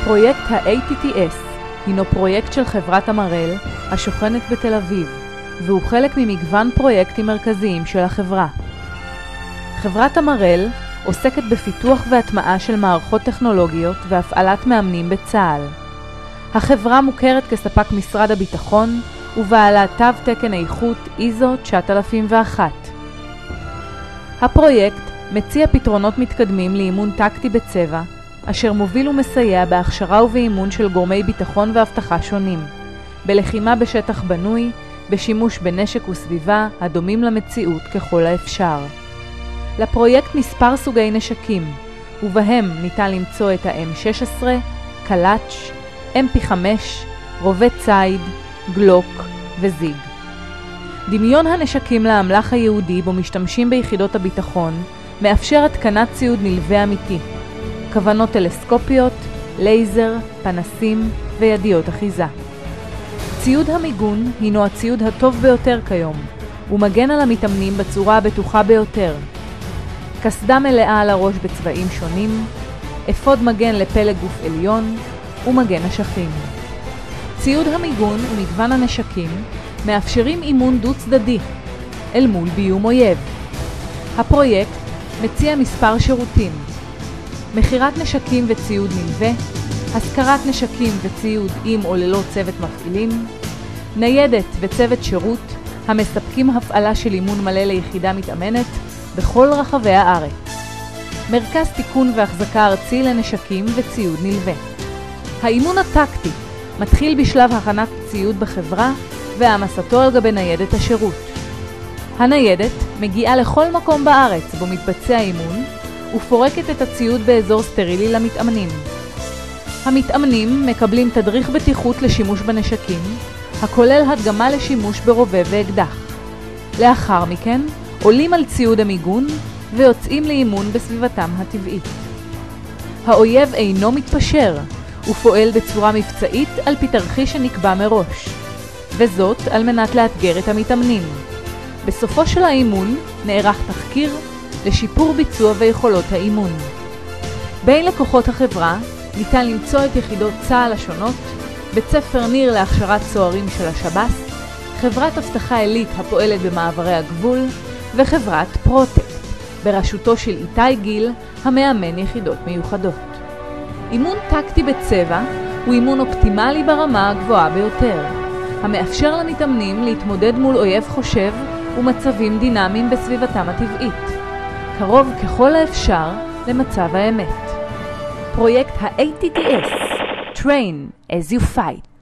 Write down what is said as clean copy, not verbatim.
פרויקט ה-ATTS הינו פרויקט של חברת המרל השוכנת בתל אביב, והוא חלק ממגוון פרויקטים מרכזיים של החברה. חברת המרל עוסקת בפיתוח והטמעה של מערכות טכנולוגיות והפעלת מאמנים בצה"ל. החברה מוכרת כספק משרד הביטחון ובעלת תו תקן איכות ISO 9001. הפרויקט מציע פתרונות מתקדמים לאימון טקטי בצבע, אשר מוביל ומסייע בהכשרה ובאימון של גורמי ביטחון ואבטחה שונים, בלחימה בשטח בנוי, בשימוש בנשק וסביבה הדומים למציאות ככל האפשר. לפרויקט מספר סוגי נשקים, ובהם ניתן למצוא את ה-M16, קלאץ', MP5, רובה ציד, גלוק וזיג. דמיון הנשקים לאמל"ח היהודי בו משתמשים ביחידות הביטחון מאפשר התקנת ציוד נלווה אמיתי, כוונות טלסקופיות, לייזר, פנסים וידיות אחיזה. ציוד המיגון הינו הציוד הטוב ביותר כיום, ומגן על המתאמנים בצורה הבטוחה ביותר. קסדה מלאה על הראש בצבעים שונים, אפוד מגן לפלג גוף עליון ומגן אשכים. ציוד המיגון ומגוון הנשקים מאפשרים אימון דו-צדדי אל מול ביום אויב. הפרויקט מציע מספר שירותים: מכירת נשקים וציוד נלווה, השכרת נשקים וציוד עם או ללא צוות מפעילים, ניידת וצוות שירות המספקים הפעלה של אימון מלא ליחידה מתאמנת בכל רחבי הארץ. מרכז תיקון והחזקה ארצי לנשקים וציוד נלווה. האימון הטקטי מתחיל בשלב הכנת ציוד בחברה והעמסתו על גבי ניידת השירות. הניידת מגיעה לכל מקום בארץ בו מתבצע אימון ופורקת את הציוד באזור סטרילי למתאמנים. המתאמנים מקבלים תדריך בטיחות לשימוש בנשקים, הכולל הדגמה לשימוש ברובה ואקדח. לאחר מכן עולים על ציוד המיגון ויוצאים לאימון בסביבתם הטבעית. האויב אינו מתפשר ופועל בצורה מבצעית על פי תרחיש שנקבע מראש, וזאת על מנת לאתגר את המתאמנים. בסופו של האימון נערך תחקיר לשיפור ביצוע ויכולות האימון. בין לקוחות החברה ניתן למצוא את יחידות צה"ל השונות, בית ספר ניר להכשרת צוערים של השב"ס, חברת אבטחה עילית הפועלת במעברי הגבול, וחברת פרוטקט, בראשותו של איתי גיל, המאמן יחידות מיוחדות. אימון טקטי בצבע הוא אימון אופטימלי ברמה הגבוהה ביותר, המאפשר למתאמנים להתמודד מול אויב חושב ומצבים דינמיים בסביבתם הטבעית, קרוב ככל האפשר למצב האמת. פרויקט ה-ATTS, Train as you fight.